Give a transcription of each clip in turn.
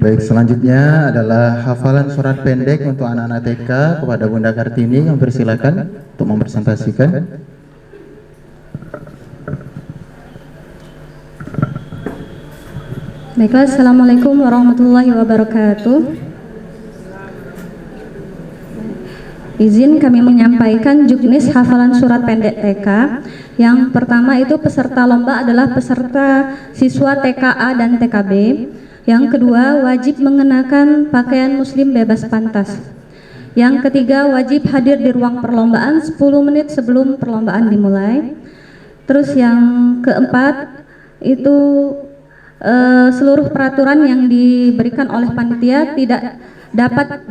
Baik, selanjutnya adalah hafalan surat pendek untuk anak-anak TK kepada Bunda Kartini, yang persilakan untuk mempresentasikan. Baiklah, Assalamualaikum warahmatullahi wabarakatuh. Izin kami menyampaikan juknis hafalan surat pendek TK. Yang pertama itu peserta lomba adalah peserta siswa TKA dan TKB. Yang kedua, wajib mengenakan pakaian muslim bebas pantas. Yang ketiga, wajib hadir di ruang perlombaan 10 menit sebelum perlombaan dimulai. Terus yang keempat itu seluruh peraturan yang diberikan oleh panitia tidak dapat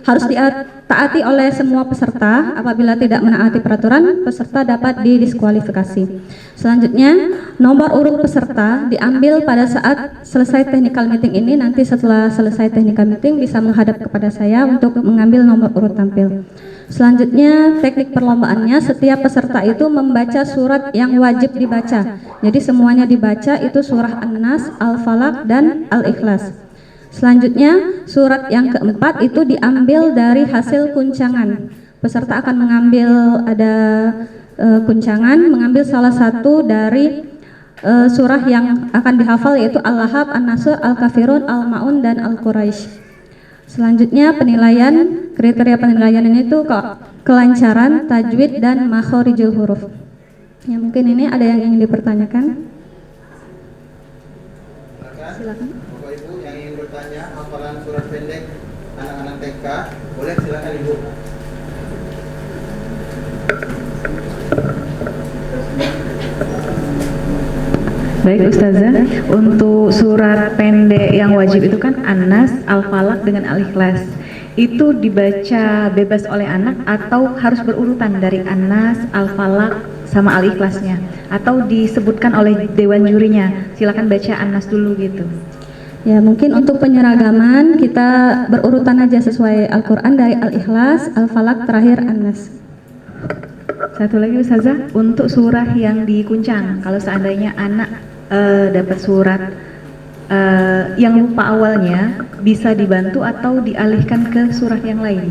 harus ditaati oleh semua peserta. Apabila tidak menaati peraturan, peserta dapat didiskualifikasi. Selanjutnya, nomor urut peserta diambil pada saat selesai technical meeting ini. Nanti setelah selesai technical meeting bisa menghadap kepada saya untuk mengambil nomor urut tampil. Selanjutnya, teknik perlombaannya, setiap peserta itu membaca surat yang wajib dibaca. Jadi semuanya dibaca, itu surah An-Nas, Al-Falaq, dan Al-Ikhlas. Selanjutnya, surat yang keempat itu diambil dari hasil kuncangan. Peserta akan mengambil kuncangan, mengambil salah satu dari surah yang akan dihafal, yaitu Al-Lahab, An-Nasr, Al-Kafirun, Al-Ma'un, dan Al-Quraisy. Selanjutnya, penilaian, kriteria penilaian ini itu kelancaran, tajwid, dan makhorijul huruf. Ya, mungkin ini ada yang ingin dipertanyakan. Silakan. Bapak Ibu yang ingin bertanya hafalan surat pendek anak-anak TK, boleh silakan Ibu. Baik Ustazah, untuk surat pendek yang wajib itu kan An-Nas, Al-Falaq, dengan Al-Ikhlas. Itu dibaca bebas oleh anak atau harus berurutan dari An-Nas, Al-Falaq, sama Al-Ikhlasnya? Atau disebutkan oleh dewan jurinya, silakan baca An-Nas dulu gitu? Ya, mungkin untuk penyeragaman kita berurutan aja sesuai Al-Quran, dari Al-Ikhlas, Al-Falaq, terakhir An-Nas. Satu lagi Ustazah, untuk surah yang dikuncang, kalau seandainya anak dapat surat yang lupa awalnya, bisa dibantu atau dialihkan ke surat yang lain?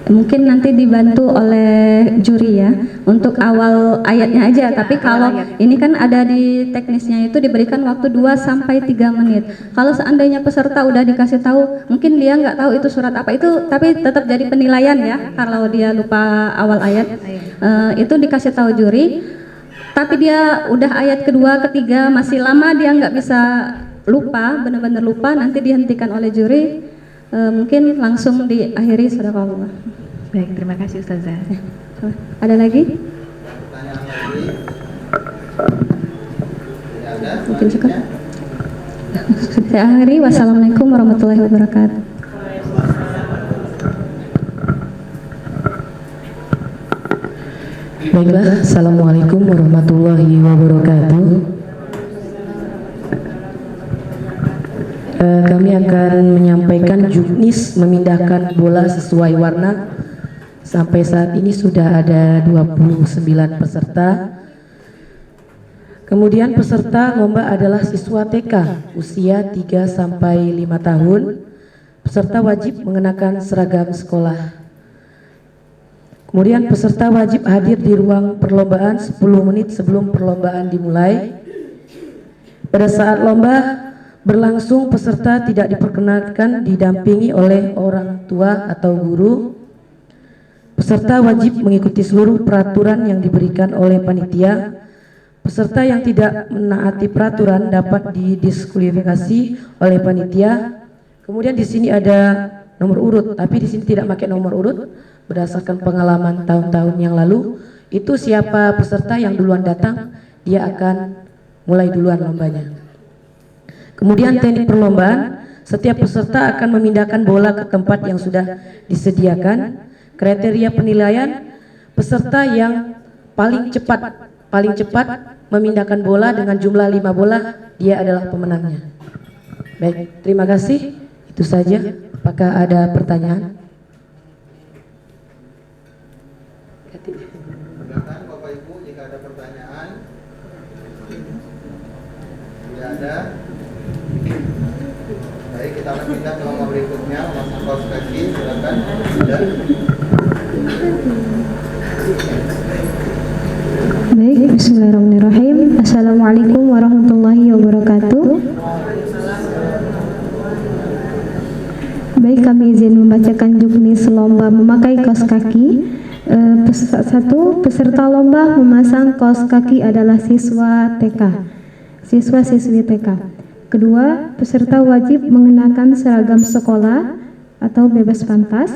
Mungkin nanti dibantu oleh juri ya, untuk awal ayatnya aja. Tapi kalau ini kan ada di teknisnya itu diberikan waktu 2-3 menit. Kalau seandainya peserta udah dikasih tahu, mungkin dia nggak tahu itu surat apa itu, tapi tetap jadi penilaian ya. Kalau dia lupa awal ayat, itu dikasih tahu juri. Tapi dia udah ayat kedua, ketiga masih lama, dia nggak bisa, lupa, benar-benar lupa, nanti dihentikan oleh juri, mungkin langsung diakhiri sadaqallah. Baik, terima kasih Ustazah. Ada lagi? Pertanyaan lagi? Tidak ada? Mungkin cukup. Saya akhiri. Wassalamualaikum warahmatullahi wabarakatuh. Baiklah, Assalamualaikum warahmatullahi wabarakatuh. Kami akan menyampaikan juknis memindahkan bola sesuai warna. Sampai saat ini sudah ada 29 peserta. Kemudian peserta lomba adalah siswa TK usia 3-5 tahun. Peserta wajib mengenakan seragam sekolah. Kemudian peserta wajib hadir di ruang perlombaan 10 menit sebelum perlombaan dimulai. Pada saat lomba berlangsung, peserta tidak diperkenankan didampingi oleh orang tua atau guru. Peserta wajib mengikuti seluruh peraturan yang diberikan oleh panitia. Peserta yang tidak menaati peraturan dapat didiskualifikasi oleh panitia. Kemudian di sini ada nomor urut, tapi di sini tidak pakai nomor urut. Berdasarkan pengalaman tahun-tahun yang lalu, itu siapa peserta yang duluan datang, dia akan mulai duluan lombanya. Kemudian teknik perlombaan, setiap peserta akan memindahkan bola ke tempat yang sudah disediakan. Kriteria penilaian, peserta yang paling cepat memindahkan bola dengan jumlah 5 bola, dia adalah pemenangnya. Baik, terima kasih. Itu saja. Apakah ada pertanyaan? Silakan Bapak Ibu jika ada pertanyaan. Tidak ada. Baik, kita akan pindah ke lomba berikutnya, memasang kaos kaki. Silakan. Sudah. Baik, bismillahirrahmanirrahim. Assalamualaikum warahmatullahi wabarakatuh. Baik, kami izin membacakan juknis lomba memakai kaos kaki. Satu, peserta lomba memasang kaos kaki adalah siswa TK, siswa-siswi TK. Kedua, peserta wajib mengenakan seragam sekolah atau bebas pantas.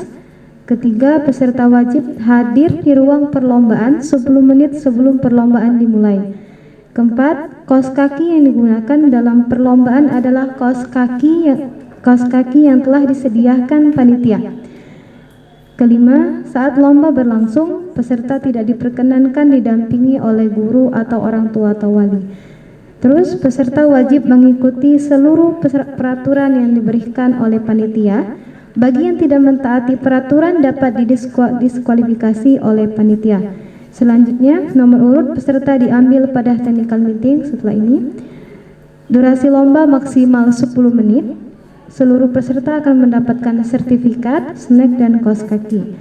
Ketiga, peserta wajib hadir di ruang perlombaan 10 menit sebelum perlombaan dimulai. Keempat, kaos kaki yang digunakan dalam perlombaan adalah kaos kaki yang telah disediakan panitia. Kelima, saat lomba berlangsung, peserta tidak diperkenankan didampingi oleh guru atau orang tua atau wali. Terus, peserta wajib mengikuti seluruh peraturan yang diberikan oleh panitia. Bagi yang tidak mentaati peraturan dapat didiskualifikasi oleh panitia. Selanjutnya, nomor urut peserta diambil pada technical meeting setelah ini. Durasi lomba maksimal 10 menit. Seluruh peserta akan mendapatkan sertifikat, snack, dan kaos kaki.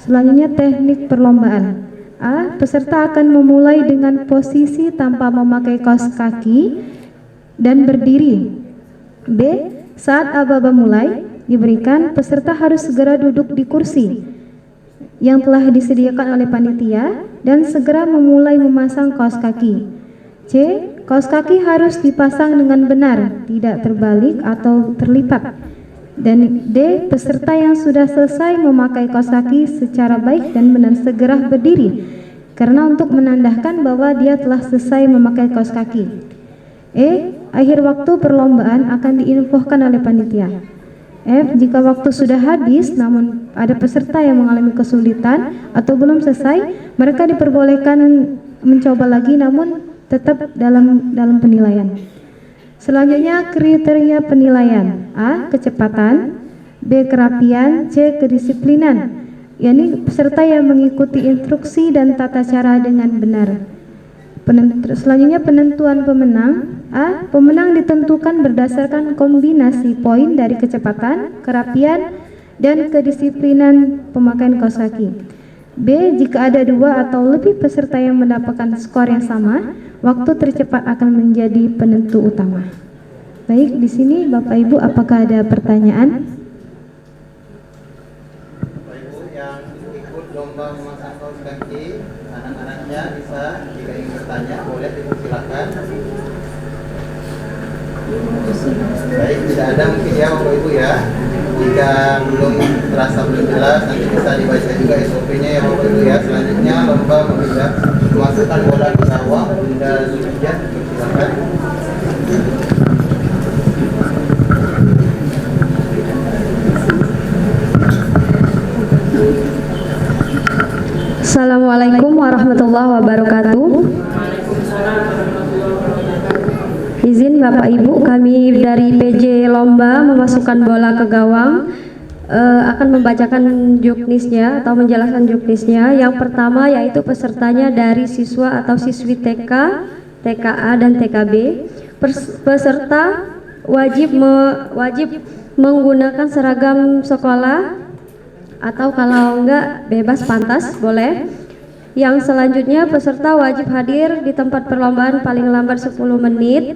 Selanjutnya, teknik perlombaan. A. Peserta akan memulai dengan posisi tanpa memakai kaos kaki dan berdiri. B. Saat aba-aba mulai diberikan, peserta harus segera duduk di kursi yang telah disediakan oleh panitia dan segera memulai memasang kaos kaki. C. Kaos kaki harus dipasang dengan benar, tidak terbalik atau terlipat. Dan D. Peserta yang sudah selesai memakai kaos kaki secara baik dan benar segera berdiri, karena untuk menandakan bahwa dia telah selesai memakai kaos kaki. E. Akhir waktu perlombaan akan diinfokan oleh panitia. F. Jika waktu sudah habis namun ada peserta yang mengalami kesulitan atau belum selesai, mereka diperbolehkan mencoba lagi namun tetap dalam penilaian. Selanjutnya, kriteria penilaian. A. Kecepatan. B. Kerapian. C. Kedisiplinan. yakni peserta yang mengikuti instruksi dan tata cara dengan benar. Selanjutnya, penentuan pemenang. A. Pemenang ditentukan berdasarkan kombinasi poin dari kecepatan, kerapian, dan kedisiplinan pemakaian kaos kaki. B. Jika ada 2 atau lebih peserta yang mendapatkan skor yang sama, waktu tercepat akan menjadi penentu utama. Baik, di sini Bapak Ibu, apakah ada pertanyaan? Bapak Ibu yang ikut lomba memasang kaos kaki, anak-anaknya bisa, jika ingin bertanya boleh dipersilakan. Baik, tidak ada mungkin ya Bapak Ibu ya. Jika belum terasa belum jelas, nanti bisa dibaca juga SOP-nya ya Bapak Ibu ya. Selanjutnya lomba memasukkan bola ke gawang. Bunda Zulhijjah, silakan. Assalamualaikum warahmatullahi wabarakatuh. Izin Bapak Ibu, kami dari PJ Lomba memasukkan bola ke gawang akan membacakan juknisnya atau menjelaskan juknisnya. Yang pertama yaitu pesertanya dari siswa atau siswi TK, TKA, dan TKB. Peserta wajib menggunakan seragam sekolah atau kalau enggak bebas pantas boleh. Yang selanjutnya, peserta wajib hadir di tempat perlombaan paling lambat 10 menit.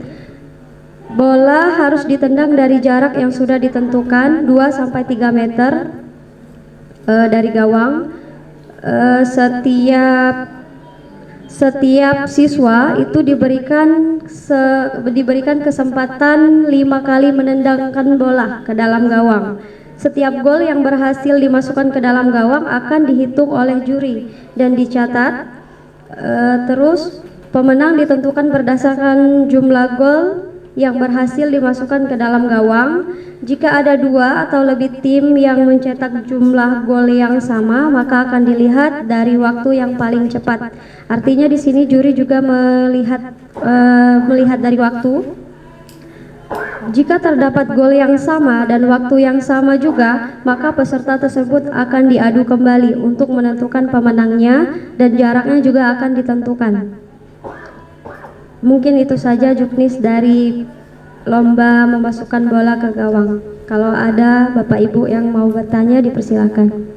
Bola harus ditendang dari jarak yang sudah ditentukan 2-3 meter dari gawang. Setiap siswa itu diberikan kesempatan 5 kali menendangkan bola ke dalam gawang. Setiap gol yang berhasil dimasukkan ke dalam gawang akan dihitung oleh juri dan dicatat. Terus pemenang ditentukan berdasarkan jumlah gol yang berhasil dimasukkan ke dalam gawang. Jika ada 2 atau lebih tim yang mencetak jumlah gol yang sama, maka akan dilihat dari waktu yang paling cepat. Artinya di sini juri juga melihat dari waktu. Jika terdapat gol yang sama dan waktu yang sama juga, maka peserta tersebut akan diadu kembali untuk menentukan pemenangnya dan jaraknya juga akan ditentukan. Mungkin itu saja juknis dari lomba memasukkan bola ke gawang. Kalau ada Bapak Ibu yang mau bertanya, dipersilakan.